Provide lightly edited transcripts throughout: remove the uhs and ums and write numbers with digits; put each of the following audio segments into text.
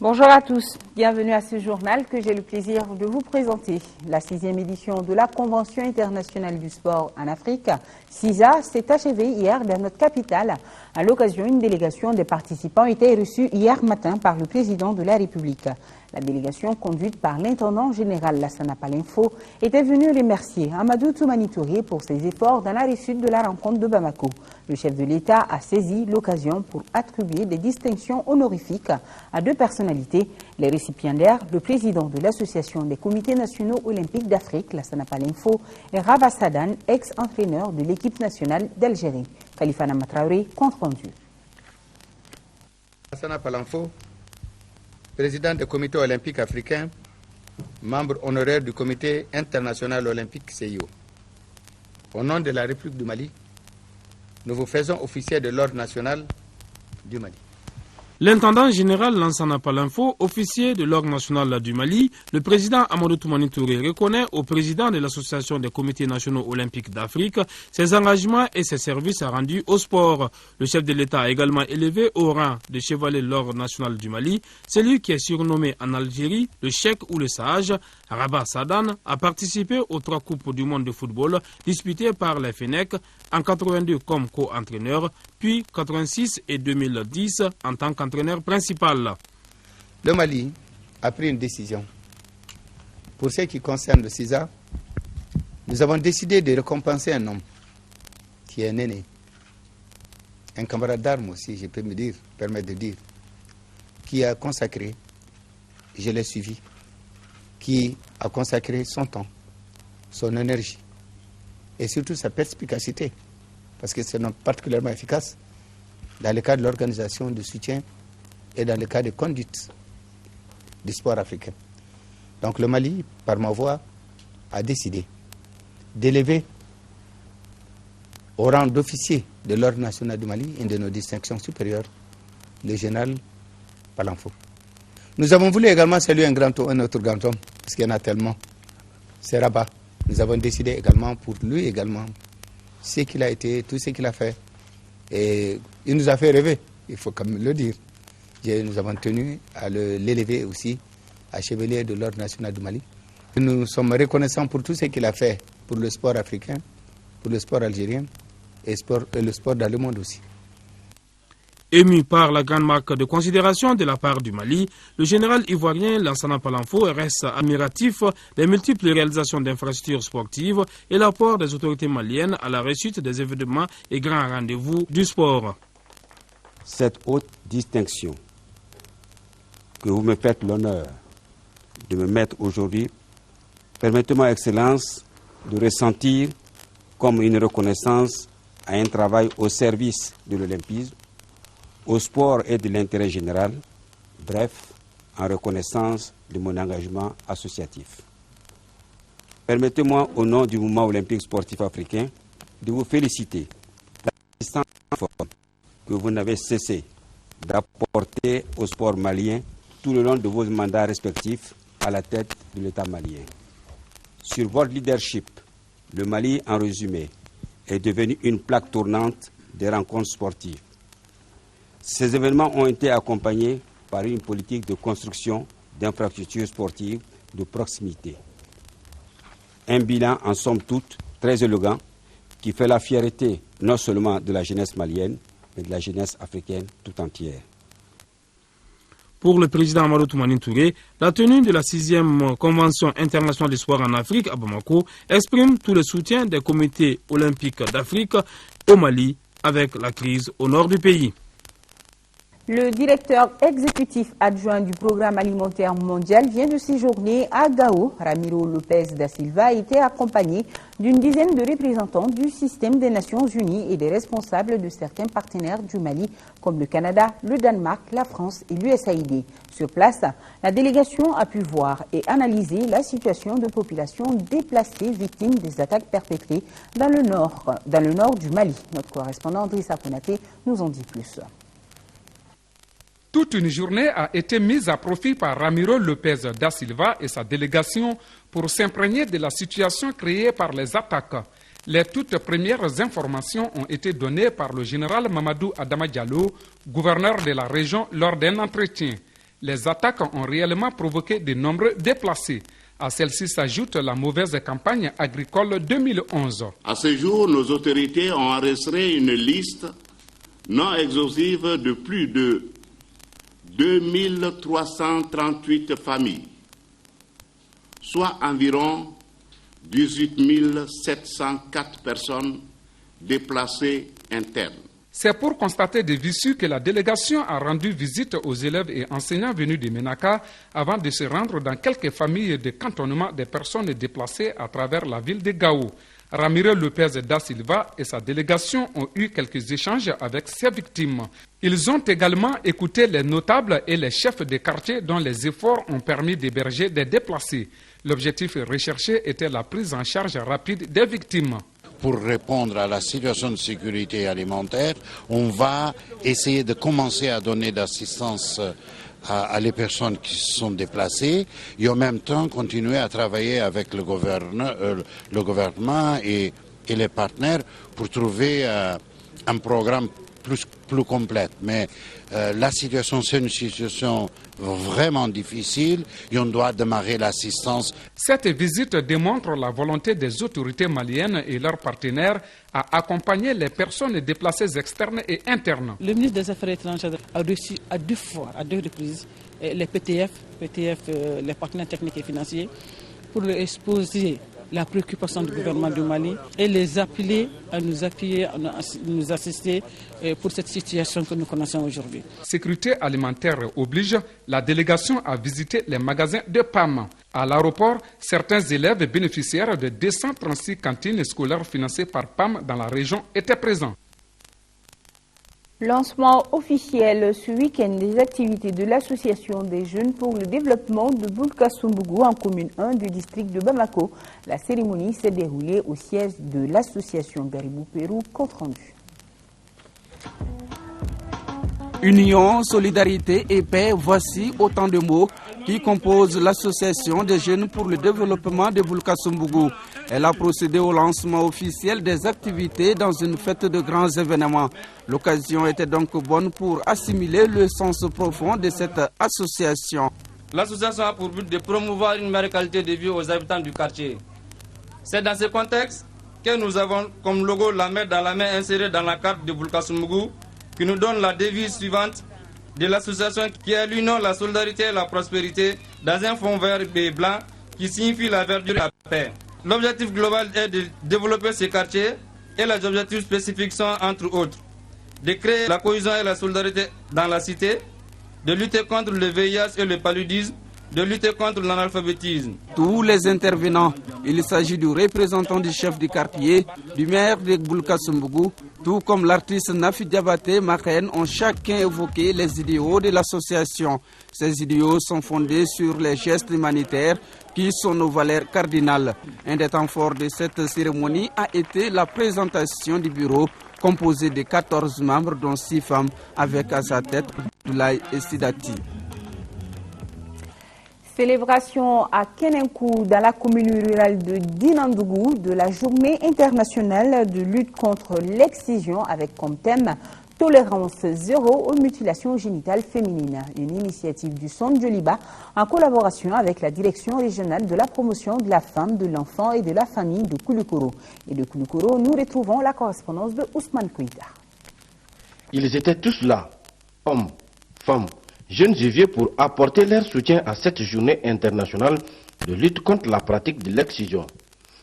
Bonjour à tous, bienvenue à ce journal que j'ai le plaisir de vous présenter. La 6e édition de la Convention internationale du sport en Afrique, CISA, s'est achevée hier dans notre capitale. À l'occasion, une délégation des participants a été reçue hier matin par le président de la République. La délégation conduite par l'intendant général Lassana Palenfo était venue remercier Amadou Toumani Touré pour ses efforts dans la réussite de la rencontre de Bamako. Le chef de l'État a saisi l'occasion pour attribuer des distinctions honorifiques à deux personnalités. Les récipiendaires, le président de l'Association des comités nationaux olympiques d'Afrique, Lassana Palenfo, et Rabah Sadan, ex-entraîneur de l'équipe nationale d'Algérie. Khalifa Namatraoré, compte rendu. Lassana Palenfo, président du comité olympique africain, membre honoraire du comité international olympique CIO. Au nom de la République du Mali, nous vous faisons officier de l'ordre national du Mali. L'intendant général Lansana Palenfo, officier de l'ordre national du Mali, le président Amadou Toumani Touré reconnaît au président de l'Association des comités nationaux olympiques d'Afrique ses engagements et ses services rendus au sport. Le chef de l'État a également élevé au rang de chevalier de l'ordre national du Mali celui qui est surnommé en Algérie le Cheikh ou le Sage. Rabah Sadan a participé aux 3 Coupes du monde de football disputées par les FENEC en 82 comme co-entraîneur, puis 86 et 2010 en tant qu'entraîneur principal. Le Mali a pris une décision. Pour ce qui concerne le CISA, nous avons décidé de récompenser un homme qui est un aîné, un camarade d'armes aussi, je peux permettre de dire, qui a consacré, je l'ai suivi, qui a consacré son temps, son énergie et surtout sa perspicacité, parce que c'est particulièrement efficace dans le cadre de l'organisation de soutien et dans le cadre de conduite du sport africain. Donc le Mali, par ma voix, a décidé d'élever au rang d'officier de l'ordre national du Mali, une de nos distinctions supérieures, le général Palenfo. Nous avons voulu également saluer un autre grand homme, parce qu'il y en a tellement, c'est Rabah. Nous avons décidé également pour lui également ce qu'il a été, tout ce qu'il a fait. Et il nous a fait rêver, il faut quand même le dire. Nous avons tenu à l'élever aussi à chevalier de l'ordre national du Mali. Nous sommes reconnaissants pour tout ce qu'il a fait pour le sport africain, pour le sport algérien et le sport dans le monde aussi. Ému par la grande marque de considération de la part du Mali, le général ivoirien Lansana Palenfo reste admiratif des multiples réalisations d'infrastructures sportives et l'apport des autorités maliennes à la réussite des événements et grands rendez-vous du sport. Cette haute distinction que vous me faites l'honneur de me mettre aujourd'hui, permettez-moi, Excellence, de ressentir comme une reconnaissance à un travail au service de l'olympisme, au sport et de l'intérêt général, bref, en reconnaissance de mon engagement associatif. Permettez-moi, au nom du mouvement olympique sportif africain, de vous féliciter de l'assistance que vous n'avez cessé d'apporter au sport malien tout le long de vos mandats respectifs à la tête de l'État malien. Sur votre leadership, le Mali, en résumé, est devenu une plaque tournante des rencontres sportives. Ces événements ont été accompagnés par une politique de construction d'infrastructures sportives de proximité. Un bilan, en somme toute, très élégant, qui fait la fierté non seulement de la jeunesse malienne, mais de la jeunesse africaine tout entière. Pour le président Amadou Toumani Touré, la tenue de la 6e Convention internationale du sport en Afrique à Bamako exprime tout le soutien des comités olympiques d'Afrique au Mali avec la crise au nord du pays. Le directeur exécutif adjoint du programme alimentaire mondial vient de séjourner à Gao. Ramiro Lopez da Silva a été accompagné d'une dizaine de représentants du système des Nations Unies et des responsables de certains partenaires du Mali, comme le Canada, le Danemark, la France et l'USAID. Sur place, la délégation a pu voir et analyser la situation de populations déplacées victimes des attaques perpétrées dans le nord du Mali. Notre correspondant Drissa Konaté nous en dit plus. Toute une journée a été mise à profit par Ramiro Lopez da Silva et sa délégation pour s'imprégner de la situation créée par les attaques. Les toutes premières informations ont été données par le général Mamadou Adama Diallo, gouverneur de la région, lors d'un entretien. Les attaques ont réellement provoqué de nombreux déplacés. À celle-ci s'ajoute la mauvaise campagne agricole 2011. À ce jour, nos autorités ont enregistré une liste non exhaustive de plus de 2338 familles, soit environ 18 704 personnes déplacées internes. C'est pour constater des visu que la délégation a rendu visite aux élèves et enseignants venus de Ménaka avant de se rendre dans quelques familles de cantonnement des personnes déplacées à travers la ville de Gao. Ramiro Lopez da Silva et sa délégation ont eu quelques échanges avec ces victimes. Ils ont également écouté les notables et les chefs de quartier dont les efforts ont permis d'héberger des déplacés. L'objectif recherché était la prise en charge rapide des victimes. Pour répondre à la situation de sécurité alimentaire, on va essayer de commencer à donner d'assistance à les personnes qui se sont déplacées et en même temps continuer à travailler avec le gouvernement et les partenaires pour trouver un programme plus complet. Mais la situation, c'est une situation vraiment difficile et on doit démarrer l'assistance. Cette visite démontre la volonté des autorités maliennes et leurs partenaires à accompagner les personnes déplacées externes et internes. Le ministre des Affaires étrangères a reçu à deux reprises, les PTF, les partenaires techniques et financiers, pour leur exposer la préoccupation du gouvernement du Mali et les appeler à nous appuyer, à nous assister pour cette situation que nous connaissons aujourd'hui. Sécurité alimentaire oblige, la délégation a visité les magasins de PAM. À l'aéroport, certains élèves bénéficiaires de 236 cantines scolaires financées par PAM dans la région étaient présents. Lancement officiel ce week-end des activités de l'Association des jeunes pour le développement de Boulkassoumbougou en commune 1 du district de Bamako. La cérémonie s'est déroulée au siège de l'association Garibou Pérou, compte rendu. Union, solidarité et paix, voici autant de mots qui composent l'association des jeunes pour le développement de Boulkassoumbougou. Elle a procédé au lancement officiel des activités dans une fête de grands événements. L'occasion était donc bonne pour assimiler le sens profond de cette association. L'association a pour but de promouvoir une meilleure qualité de vie aux habitants du quartier. C'est dans ce contexte que nous avons comme logo la main dans la main insérée dans la carte de Boulkassoumbougou qui nous donne la devise suivante de l'association qui est l'union, la solidarité et la prospérité dans un fond vert et blanc qui signifie la verdure et la paix. L'objectif global est de développer ces quartiers et les objectifs spécifiques sont entre autres de créer la cohésion et la solidarité dans la cité, de lutter contre le VIH et le paludisme, de lutter contre l'analphabétisme. Tous les intervenants, il s'agit du représentant du chef du quartier, du maire de Boulkassoumbougou, tout comme l'artiste Nafi Diabaté Maken, ont chacun évoqué les idéaux de l'association. Ces idéaux sont fondés sur les gestes humanitaires qui sont nos valeurs cardinales. Un des temps forts de cette cérémonie a été la présentation du bureau composé de 14 membres, dont 6 femmes, avec à sa tête Abdoulaye et Sidati. Célébration à Kenenkou, dans la commune rurale de Dinandougou, de la journée internationale de lutte contre l'excision avec comme thème Tolérance zéro aux mutilations génitales féminines. Une initiative du Centre Joliba en collaboration avec la direction régionale de la promotion de la femme, de l'enfant et de la famille de Kouloukoro. Et de Kouloukoro, nous retrouvons la correspondance de Ousmane Kouita. Ils étaient tous là, hommes, femmes, jeunes et vieux, pour apporter leur soutien à cette journée internationale de lutte contre la pratique de l'excision.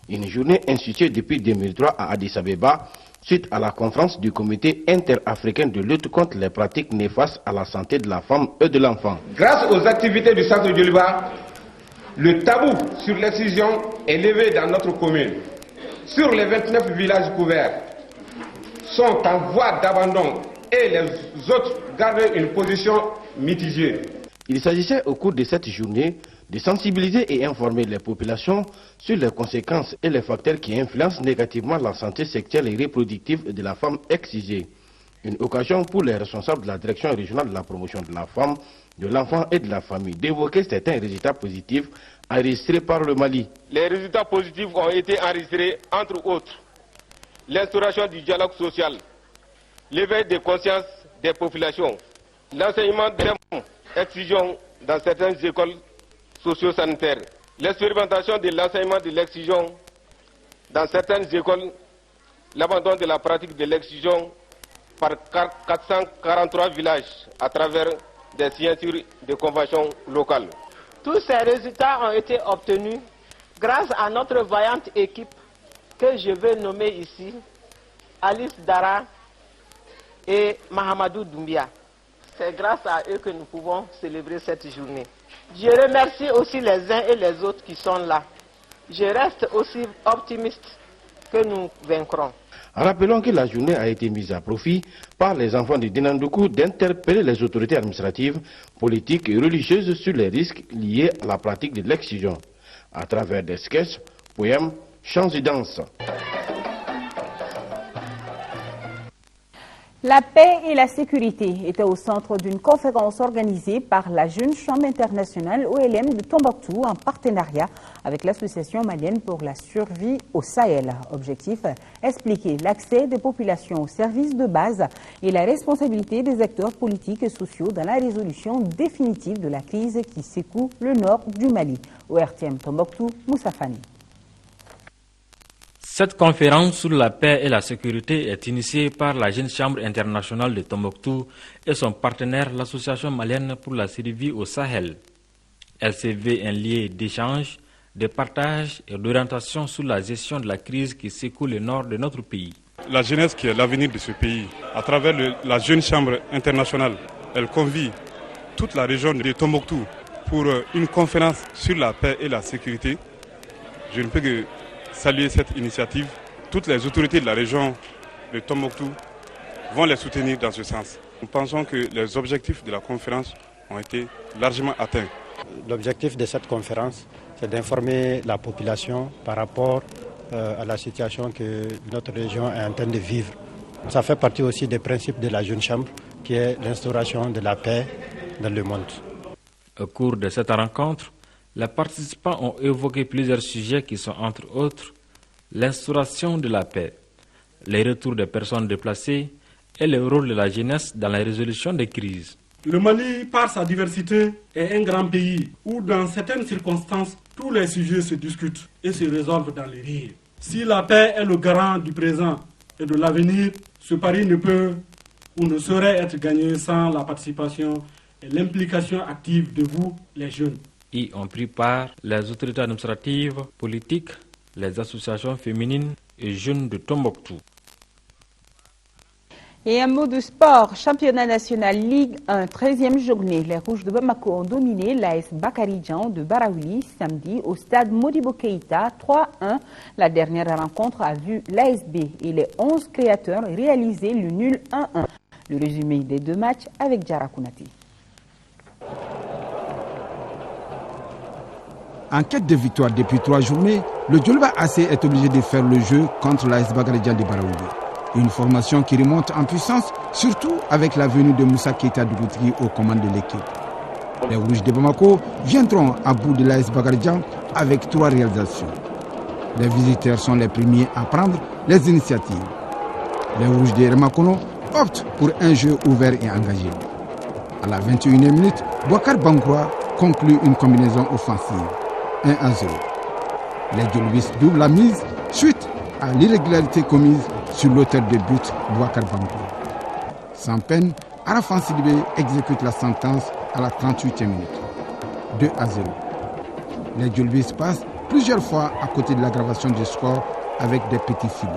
Une journée instituée depuis 2003 à Addis Abeba, suite à la conférence du comité interafricain de lutte contre les pratiques néfastes à la santé de la femme et de l'enfant. Grâce aux activités du Centre Joliba, le tabou sur l'excision est levé dans notre commune. Sur les 29 villages couverts, sont en voie d'abandon et les autres gardent une position mitigée. Il s'agissait au cours de cette journée de sensibiliser et informer les populations sur les conséquences et les facteurs qui influencent négativement la santé sexuelle et reproductive de la femme excisée. Une occasion pour les responsables de la direction régionale de la promotion de la femme, de l'enfant et de la famille d'évoquer certains résultats positifs enregistrés par le Mali. Les résultats positifs ont été enregistrés, entre autres, l'instauration du dialogue social, l'éveil des consciences des populations, l'enseignement des excisions dans certaines écoles socio-sanitaires. L'expérimentation de l'enseignement de l'excision dans certaines écoles, l'abandon de la pratique de l'excision par 443 villages à travers des signatures de conventions locales. Tous ces résultats ont été obtenus grâce à notre vaillante équipe que je vais nommer ici, Alice Dara et Mahamadou Doumbia. C'est grâce à eux que nous pouvons célébrer cette journée. Je remercie aussi les uns et les autres qui sont là. Je reste aussi optimiste que nous vaincrons. Rappelons que la journée a été mise à profit par les enfants de Dinandoukou d'interpeller les autorités administratives, politiques et religieuses sur les risques liés à la pratique de l'excision, à travers des sketchs, poèmes, chants et danses. La paix et la sécurité étaient au centre d'une conférence organisée par la Jeune Chambre internationale OLM de Tombouctou en partenariat avec l'Association malienne pour la survie au Sahel. Objectif, expliquer l'accès des populations aux services de base et la responsabilité des acteurs politiques et sociaux dans la résolution définitive de la crise qui secoue le nord du Mali. ORTM Tombouctou, Moussa Fani. Cette conférence sur la paix et la sécurité est initiée par la Jeune Chambre internationale de Tombouctou et son partenaire, l'Association malienne pour la survie au Sahel. Elle se veut un lieu d'échange, de partage et d'orientation sur la gestion de la crise qui secoue le nord de notre pays. La jeunesse qui est l'avenir de ce pays, à travers la Jeune Chambre internationale, elle convie toute la région de Tombouctou pour une conférence sur la paix et la sécurité. Je ne peux que saluer cette initiative. Toutes les autorités de la région de Tombouctou vont les soutenir dans ce sens. Nous pensons que les objectifs de la conférence ont été largement atteints. L'objectif de cette conférence, c'est d'informer la population par rapport à la situation que notre région est en train de vivre. Ça fait partie aussi des principes de la Jeune Chambre, qui est l'instauration de la paix dans le monde. Au cours de cette rencontre, les participants ont évoqué plusieurs sujets qui sont entre autres l'instauration de la paix, les retours des personnes déplacées et le rôle de la jeunesse dans la résolution des crises. Le Mali, par sa diversité, est un grand pays où dans certaines circonstances, tous les sujets se discutent et se résolvent dans les rires. Si la paix est le garant du présent et de l'avenir, ce pari ne peut ou ne saurait être gagné sans la participation et l'implication active de vous, les jeunes. Y ont pris part les autorités administratives, politiques, les associations féminines et jeunes de Tombouctou. Et un mot de sport, championnat national Ligue 1, 13e journée. Les Rouges de Bamako ont dominé l'AS Bakaridjan de Baraouli samedi au stade Modibo Keïta 3-1. La dernière rencontre a vu l'ASB et les 11 créateurs réaliser le nul 1-1. Le résumé des deux matchs avec Diarra Kounati. En quête de victoire depuis 3 journées, le Djoliba AC est obligé de faire le jeu contre l'AS Bakaridjan de Baraouli. Une formation qui remonte en puissance, surtout avec la venue de Moussa Keita Dougoutri aux commandes de l'équipe. Les Rouges de Bamako viendront à bout de l'AS Bakaridjan avec 3 réalisations. Les visiteurs sont les premiers à prendre les initiatives. Les Rouges de Remakono optent pour un jeu ouvert et engagé. À la 21e minute, Bouakar Bangoua conclut une combinaison offensive. 1-0. Les Djolibistes doublent la mise suite à l'irrégularité commise sur l'auteur de but, Bouakar Bangoua. Sans peine, Arafan Sidibé exécute la sentence à la 38e minute. 2-0. Les Djolibistes passent plusieurs fois à côté de l'aggravation du score avec des petits filets.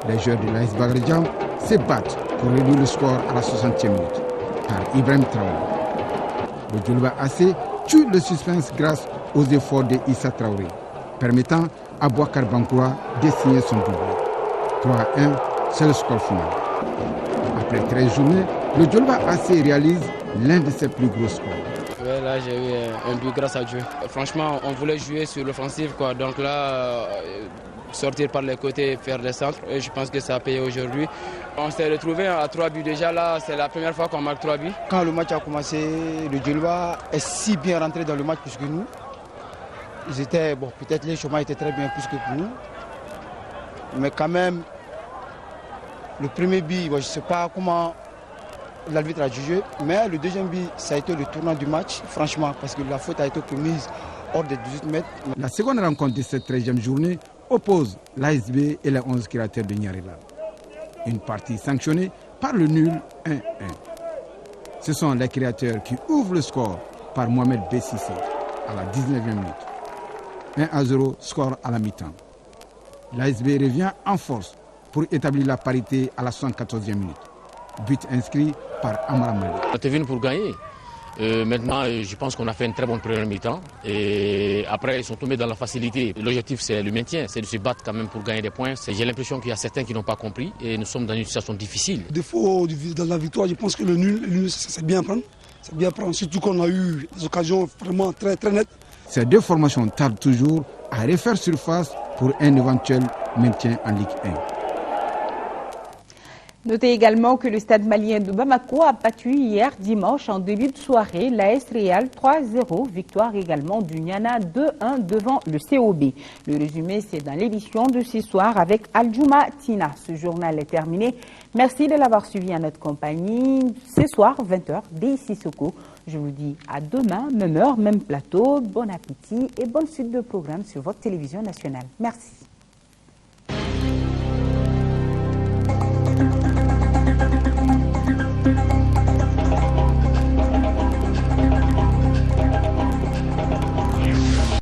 Les joueurs de l'AS Bakaridjan se battent pour réduire le score à la 60e minute par Ibrahim Traoré. Le Djoliba AC tue le suspense grâce aux efforts de Issa Traoré, permettant à Bouakar Bangoua de signer son doublé. 3-1, c'est le score final. Après 13 journées, le Djoliba AC réalise l'un de ses plus gros scores. Ouais, là j'ai eu un but grâce à Dieu. Franchement, on voulait jouer sur l'offensive, quoi. Donc là, sortir par les côtés, faire des centres, et je pense que ça a payé aujourd'hui. On s'est retrouvé à 3 buts déjà, là c'est la première fois qu'on marque 3 buts. Quand le match a commencé, le Djoliba est si bien rentré dans le match plus que nous. Ils étaient, bon, peut-être les chômages étaient très bien plus que pour nous. Mais quand même, le premier but, je ne sais pas comment l'arbitre a jugé. Mais le deuxième but, ça a été le tournant du match, franchement, parce que la faute a été commise hors des 18 mètres. La seconde rencontre de cette 13e journée oppose l'ASB et les 11 créateurs de Nyarela. Une partie sanctionnée par le nul 1-1. Ce sont les créateurs qui ouvrent le score par Mohamed Bessissé à la 19e minute. 1-0, score à la mi-temps. L'ASB revient en force pour établir la parité à la 74e minute. But inscrit par Amara Mali. On était venu pour gagner. Maintenant, je pense qu'on a fait une très bonne première mi-temps. Et après, ils sont tombés dans la facilité. L'objectif, c'est le maintien, c'est de se battre quand même pour gagner des points. J'ai l'impression qu'il y a certains qui n'ont pas compris et nous sommes dans une situation difficile. Le défaut dans la victoire, je pense que le nul c'est bien prendre. C'est bien prendre, surtout qu'on a eu des occasions vraiment très, très nettes. Ces deux formations tardent toujours à refaire surface pour un éventuel maintien en Ligue 1. Notez également que le stade malien de Bamako a battu hier dimanche en début de soirée l'AS Real 3-0. Victoire également du Niana 2-1 devant le COB. Le résumé, c'est dans l'édition de ce soir avec Aljuma Tina. Ce journal est terminé. Merci de l'avoir suivi en notre compagnie. Ce soir, 20h, dès Sissoko. Je vous dis à demain, même heure, même plateau. Bon appétit et bonne suite de programmes sur votre télévision nationale. Merci.